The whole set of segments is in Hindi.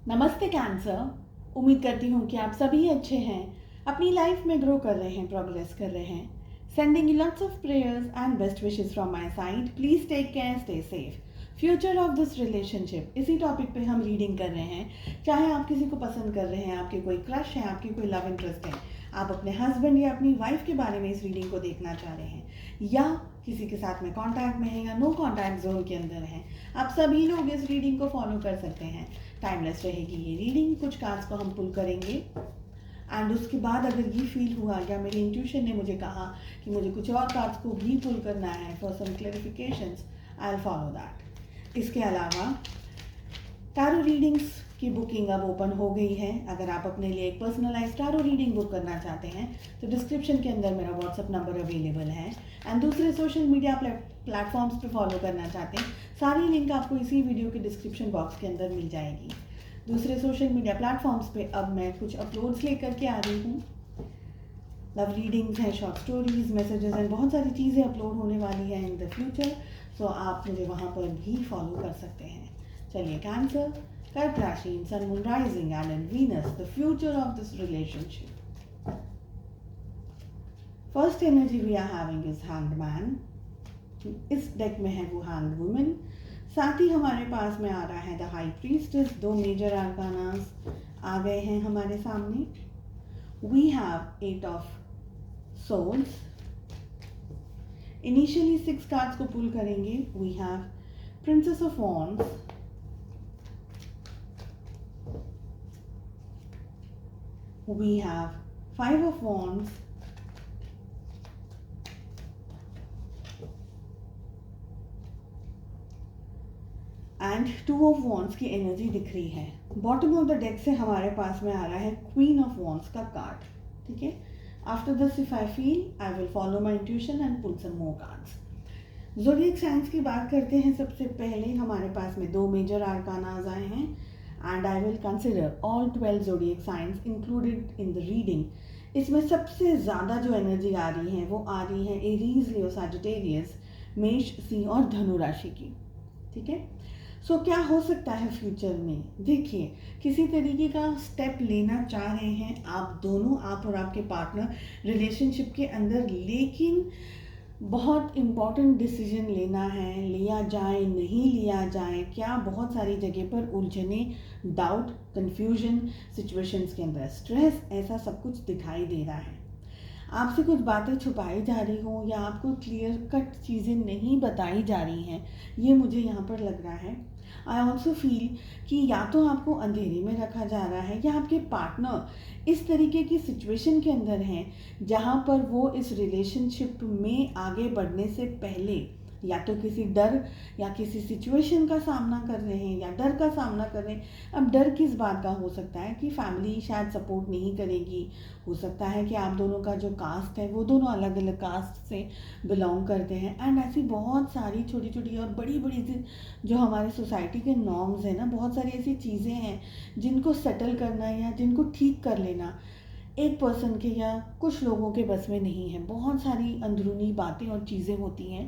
नमस्ते कैंसर। उम्मीद करती हूँ कि आप सभी अच्छे हैं, अपनी लाइफ में ग्रो कर रहे हैं, प्रोग्रेस कर रहे हैं। Sending you lots of prayers and best wishes from my side. Please take care, stay safe. Future of this relationship, इसी टॉपिक पे हम रीडिंग कर रहे हैं। चाहे आप किसी को पसंद कर रहे हैं, आपके कोई क्रश है, आपकी कोई लव इंटरेस्ट है, आप अपने हस्बैंड या अपनी वाइफ के बारे में इस रीडिंग को देखना चाह रहे हैं, या किसी के साथ में कांटेक्ट में है या नो कांटेक्ट जोन के अंदर हैं, आप सभी लोग इस रीडिंग को फॉलो कर सकते हैं। टाइमलेस रहेगी ये रीडिंग। कुछ कार्ड्स को हम पुल करेंगे एंड उसके बाद अगर ये फील हुआ या मेरी इंट्यूशन ने मुझे कहा कि मुझे कुछ और कार्ड्स को भी पुल करना है for some clarifications, I will follow that. इसके अलावा टैरो रीडिंग्स की बुकिंग अब ओपन हो गई है। अगर आप अपने लिए एक पर्सनलाइज टैरो रीडिंग बुक करना चाहते हैं तो डिस्क्रिप्शन के अंदर मेरा व्हाट्सअप नंबर अवेलेबल है। एंड दूसरे सोशल मीडिया प्लेटफॉर्म्स पे फॉलो करना चाहते हैं, सारी लिंक आपको इसी वीडियो के डिस्क्रिप्शन बॉक्स के अंदर मिल जाएगी। दूसरे सोशल मीडिया प्लेटफॉर्म्स पे अब मैं कुछ अपलोड्स लेकर के आ रही हूँ। लव रीडिंग्स हैं, शॉर्ट स्टोरीज, मैसेजेस एंड बहुत सारी चीज़ें अपलोड होने वाली हैं इन द फ्यूचर। सो आप मुझे वहाँ पर भी फॉलो कर सकते हैं। चलिए कैंसर, कर्क राशि, sun moon rising and in Venus, the future of this relationship. First energy we are having is hanged man. इस डेक में है वो हैंग्ड वुमेन। साथ ही हमारे पास में आ रहा है द हाई प्रीस्टेस। दो मेजर आर्कानास आ गए हैं हमारे सामने। We have 8 of souls. Initially 6 cards को पुल करेंगे। We have princess of wands, we have 5 of wands, and 2 of wands की एनर्जी दिख रही है। बॉटम ऑफ द डेक से हमारे पास में आ रहा है क्वीन ऑफ वॉन्ड्स का कार्ड। ठीक है, after this if I feel I will follow my intuition and pull some more cards. Zodiac science की बात करते हैं। सबसे पहले हमारे पास में 2 मेजर आर्कानाज आए हैं and I will consider all 12 zodiac science included in the reading. इसमें सबसे ज़्यादा जो एनर्जी आ रही है वो आ रही है एरीज, लियो, सैजिटेरियस, मेष, सिंह और धनु राशि की। ठीक है, सो क्या हो सकता है फ्यूचर में? देखिए, किसी तरीके का स्टेप लेना चाह रहे हैं आप दोनों, आप और आपके पार्टनर रिलेशनशिप के अंदर, लेकिन बहुत इम्पॉर्टेंट डिसीजन लेना है। लिया जाए, नहीं लिया जाए, क्या बहुत सारी जगह पर उलझने, डाउट, कंफ्यूजन, सिचुएशंस के अंदर स्ट्रेस, ऐसा सब कुछ दिखाई दे रहा है। आपसे कुछ बातें छुपाई जा रही हों या आपको क्लियर कट चीज़ें नहीं बताई जा रही हैं, ये मुझे यहाँ पर लग रहा है। आई ऑल्सो फील कि या तो आपको अंधेरे में रखा जा रहा है या आपके पार्टनर इस तरीके की सिचुएशन के अंदर हैं जहाँ पर वो इस रिलेशनशिप में आगे बढ़ने से पहले या तो किसी डर या किसी सिचुएशन का सामना कर रहे हैं या डर का सामना कर रहे हैं। अब डर किस बात का हो सकता है कि फैमिली शायद सपोर्ट नहीं करेगी, हो सकता है कि आप दोनों का जो कास्ट है वो दोनों अलग अलग कास्ट से बिलोंग करते हैं, एंड ऐसी बहुत सारी छोटी छोटी और बड़ी बड़ी जो हमारे सोसाइटी के नॉर्म्स हैं ना, बहुत सारी ऐसी चीज़ें हैं जिनको सेटल करना या जिनको ठीक कर लेना एक पर्सन के या कुछ लोगों के बस में नहीं है। बहुत सारी अंदरूनी बातें और चीज़ें होती हैं।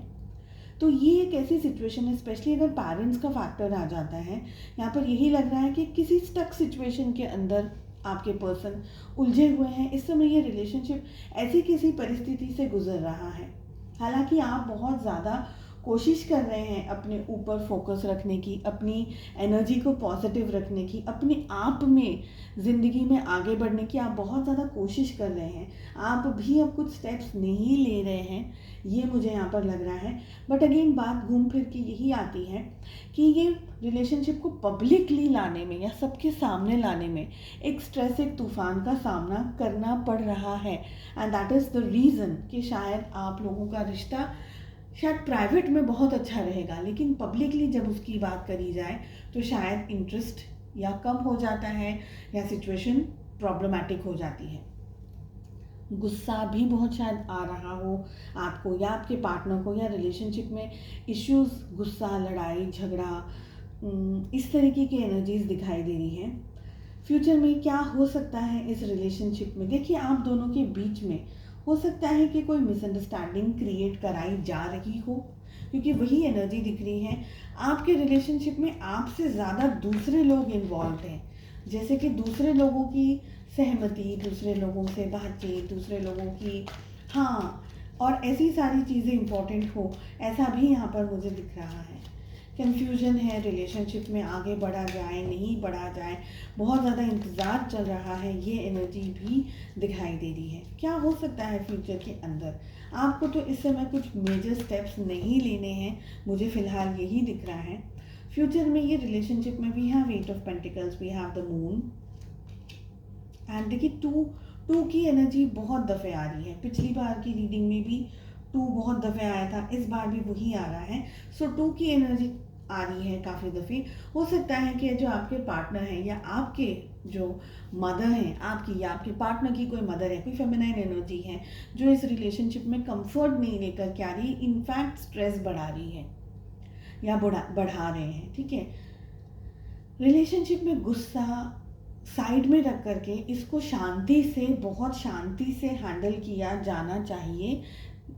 तो ये एक ऐसी सिचुएशन है, स्पेशली अगर पेरेंट्स का फैक्टर आ जाता है, यहाँ पर यही लग रहा है कि किसी स्टक सिचुएशन के अंदर आपके पर्सन उलझे हुए हैं। इस समय ये रिलेशनशिप ऐसी किसी परिस्थिति से गुजर रहा है। हालांकि आप बहुत ज़्यादा कोशिश कर रहे हैं अपने ऊपर फोकस रखने की, अपनी एनर्जी को पॉजिटिव रखने की, अपने आप में ज़िंदगी में आगे बढ़ने की आप बहुत ज़्यादा कोशिश कर रहे हैं। आप भी अब कुछ स्टेप्स नहीं ले रहे हैं, ये मुझे यहाँ पर लग रहा है। बट अगेन बात घूम फिर के यही आती है कि ये रिलेशनशिप को पब्लिकली लाने में या सबके सामने लाने में एक स्ट्रेस, एक तूफान का सामना करना पड़ रहा है। And that is the reason कि शायद आप लोगों का रिश्ता शायद प्राइवेट में बहुत अच्छा रहेगा, लेकिन पब्लिकली जब उसकी बात करी जाए तो शायद इंटरेस्ट या कम हो जाता है या सिचुएशन प्रॉब्लमैटिक हो जाती है। गुस्सा भी बहुत शायद आ रहा हो आपको या आपके पार्टनर को, या रिलेशनशिप में इश्यूज, गुस्सा, लड़ाई, झगड़ा, इस तरीके की एनर्जीज दिखाई दे रही हैं। फ्यूचर में क्या हो सकता है इस रिलेशनशिप में? देखिए, आप दोनों के बीच में हो सकता है कि कोई मिसअंडरस्टैंडिंग क्रिएट कराई जा रही हो, क्योंकि वही एनर्जी दिख रही है। आपके रिलेशनशिप में आपसे ज़्यादा दूसरे लोग इन्वॉल्व हैं, जैसे कि दूसरे लोगों की सहमति, दूसरे लोगों से बातचीत, दूसरे लोगों की हाँ और ऐसी सारी चीज़ें इम्पोर्टेंट हो, ऐसा भी यहाँ पर मुझे दिख रहा है। कन्फ्यूजन है, रिलेशनशिप में आगे बढ़ा जाए नहीं बढ़ा जाए, बहुत ज़्यादा इंतज़ार चल रहा है, ये एनर्जी भी दिखाई दे रही है। क्या हो सकता है फ्यूचर के अंदर? आपको तो इस समय कुछ मेजर स्टेप्स नहीं लेने हैं, मुझे फ़िलहाल यही दिख रहा है। फ्यूचर में ये रिलेशनशिप में we have 8 of pentacles, we have the moon and देखिए टू की एनर्जी बहुत दफ़े आ रही है। पिछली बार की रीडिंग में भी 2 बहुत दफ़े आया था, इस बार भी वही आ रहा है। सो 2 की एनर्जी आ रही है काफ़ी दफ़े। हो सकता है कि जो आपके पार्टनर हैं या आपके जो मदर हैं आपकी या आपके पार्टनर की कोई मदर है, कोई फेमिनाइन एनर्जी है जो इस रिलेशनशिप में कंफर्ट नहीं लेकर के आ रही, इनफैक्ट स्ट्रेस बढ़ा रही है या बढ़ा रहे हैं। ठीक है, रिलेशनशिप में गुस्सा साइड में रख करके इसको शांति से, बहुत शांति से हैंडल किया जाना चाहिए।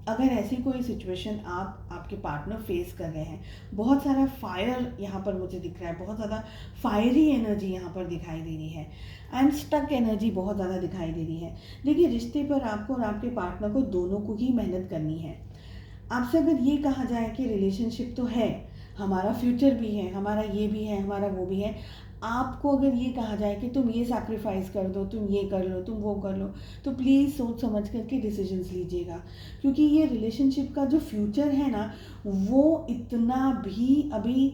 अगर ऐसी कोई सिचुएशन आपके पार्टनर फेस कर रहे हैं, बहुत सारा फायर यहाँ पर मुझे दिख रहा है, बहुत ज़्यादा फायरी एनर्जी यहाँ पर दिखाई दे रही है एंड स्टक एनर्जी बहुत ज़्यादा दिखाई दे रही है। देखिए, रिश्ते पर आपको और आपके पार्टनर को दोनों को ही मेहनत करनी है। आपसे अगर ये कहा जाए कि रिलेशनशिप तो है, हमारा फ्यूचर भी है, हमारा ये भी है, हमारा वो भी है, आपको अगर ये कहा जाए कि तुम ये सैक्रिफाइस कर दो, तुम ये कर लो, तुम वो कर लो, तो प्लीज़ सोच समझ करके डिसीजंस लीजिएगा। क्योंकि ये रिलेशनशिप का जो फ्यूचर है ना, वो इतना भी अभी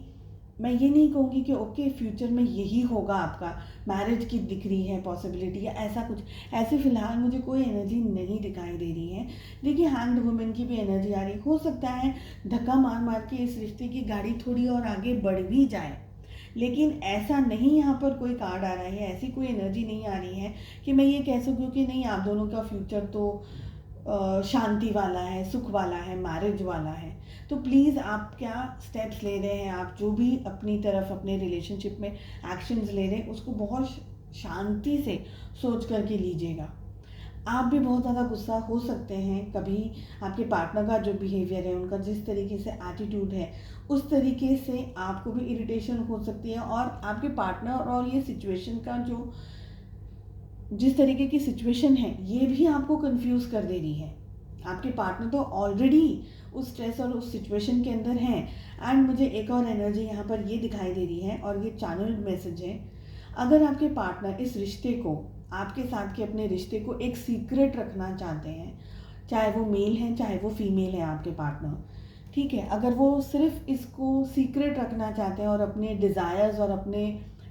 मैं ये नहीं कहूँगी कि ओके फ्यूचर में यही होगा आपका, मैरिज की दिख रही है पॉसिबिलिटी या ऐसा कुछ, ऐसे फ़िलहाल मुझे कोई एनर्जी नहीं दिखाई दे रही है। देखिए, हैंड वुमेन की भी एनर्जी आ रही, हो सकता है धक्का मार मार के इस रिश्ते की गाड़ी थोड़ी और आगे बढ़ भी जाए, लेकिन ऐसा नहीं यहाँ पर कोई कार्ड आ रहा है, ऐसी कोई एनर्जी नहीं आ रही है कि मैं ये कह सकूँ कि नहीं आप दोनों का फ्यूचर तो शांति वाला है, सुख वाला है, मैरिज वाला है। तो प्लीज़ आप क्या स्टेप्स ले रहे हैं, आप जो भी अपनी तरफ अपने रिलेशनशिप में एक्शंस ले रहे हैं उसको बहुत शांति से सोच करके लीजिएगा। आप भी बहुत ज़्यादा गुस्सा हो सकते हैं, कभी आपके पार्टनर का जो बिहेवियर है, उनका जिस तरीके से एटीट्यूड है, उस तरीके से आपको भी इरिटेशन हो सकती है और आपके पार्टनर और ये सिचुएशन का जो जिस तरीके की सिचुएशन है ये भी आपको कंफ्यूज कर दे रही है। आपके पार्टनर तो ऑलरेडी उस स्ट्रेस और उस सिचुएशन के अंदर हैं एंड मुझे एक और एनर्जी यहाँ पर ये दिखाई दे रही है और ये चैनल्ड मैसेज है। अगर आपके पार्टनर इस रिश्ते को, आपके साथ के अपने रिश्ते को एक सीक्रेट रखना चाहते हैं, चाहे वो मेल है चाहे वो फीमेल है आपके पार्टनर, ठीक है, अगर वो सिर्फ इसको सीक्रेट रखना चाहते हैं और अपने डिज़ायर्स और अपने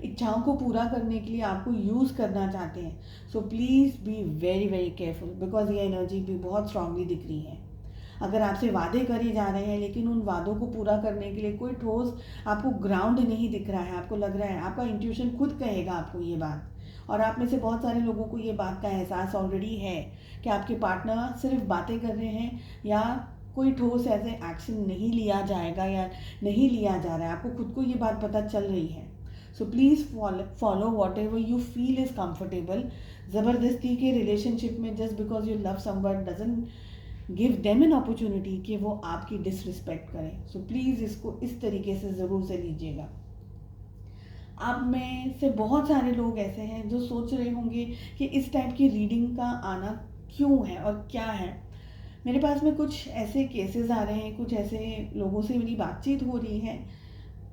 इच्छाओं को पूरा करने के लिए आपको यूज़ करना चाहते हैं, so please be very very careful, because ये एनर्जी भी बहुत स्ट्रांगली दिख रही है। अगर आपसे वादे करे जा रहे हैं लेकिन उन वादों को पूरा करने के लिए कोई ठोस आपको ग्राउंड नहीं दिख रहा है, आपको लग रहा है, आपका इंट्यूशन खुद कहेगा आपको ये बात, और आप में से बहुत सारे लोगों को ये बात का एहसास ऑलरेडी है कि आपके पार्टनर सिर्फ बातें कर रहे हैं या कोई ठोस ऐसे एक्शन नहीं लिया जाएगा या नहीं लिया जा रहा है, आपको खुद को ये बात पता चल रही है। So please follow what ever you feel is comfortable. ज़बरदस्ती के रिलेशनशिप में just because you love someone doesn't give them an opportunity कि वो आपकी डिसरिस्पेक्ट करें। सो प्लीज़ इसको इस तरीके से ज़रूर से लीजिएगा। आप में से बहुत सारे लोग ऐसे हैं जो सोच रहे होंगे कि इस टाइप की रीडिंग का आना क्यों है और क्या है। मेरे पास में कुछ ऐसे केसेस आ रहे हैं, कुछ ऐसे लोगों से मेरी बातचीत हो रही है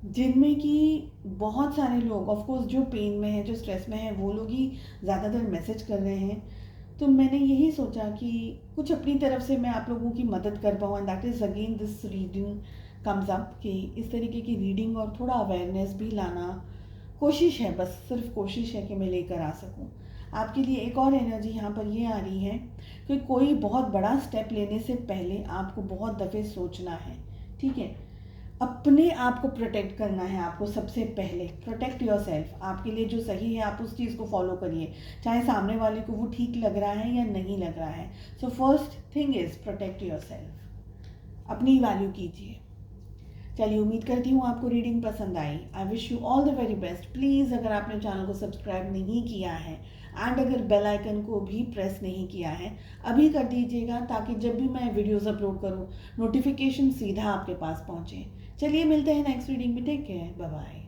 जिनमें कि बहुत सारे लोग, ऑफ कोर्स जो पेन में है, जो स्ट्रेस में है, वो लोग ही ज़्यादातर मैसेज कर रहे हैं। तो मैंने यही सोचा कि कुछ अपनी तरफ से मैं आप लोगों की मदद कर पाऊँ and that is again this reading comes up कि इस तरीके की रीडिंग और थोड़ा अवेयरनेस भी लाना कोशिश है, बस सिर्फ कोशिश है कि मैं लेकर आ सकूं। आपके लिए एक और एनर्जी यहाँ पर ये आ रही है कि कोई बहुत बड़ा स्टेप लेने से पहले आपको बहुत दफ़े सोचना है, ठीक है, अपने आप को प्रोटेक्ट करना है। आपको सबसे पहले प्रोटेक्ट योर सेल्फ। आपके लिए जो सही है आप उस चीज़ को फॉलो करिए, चाहे सामने वाले को वो ठीक लग रहा है या नहीं लग रहा है। सो first thing is protect yourself, अपनी वैल्यू कीजिए। चलिए, उम्मीद करती हूँ आपको रीडिंग पसंद आई। I wish you all the very best. Please अगर आपने चैनल को सब्सक्राइब नहीं किया है एंड अगर बेल आइकन को भी प्रेस नहीं किया है, अभी कर दीजिएगा ताकि जब भी मैं वीडियोस अपलोड करूँ नोटिफिकेशन सीधा आपके पास पहुँचे। चलिए, मिलते हैं नेक्स्ट रीडिंग में। Take care, bye bye.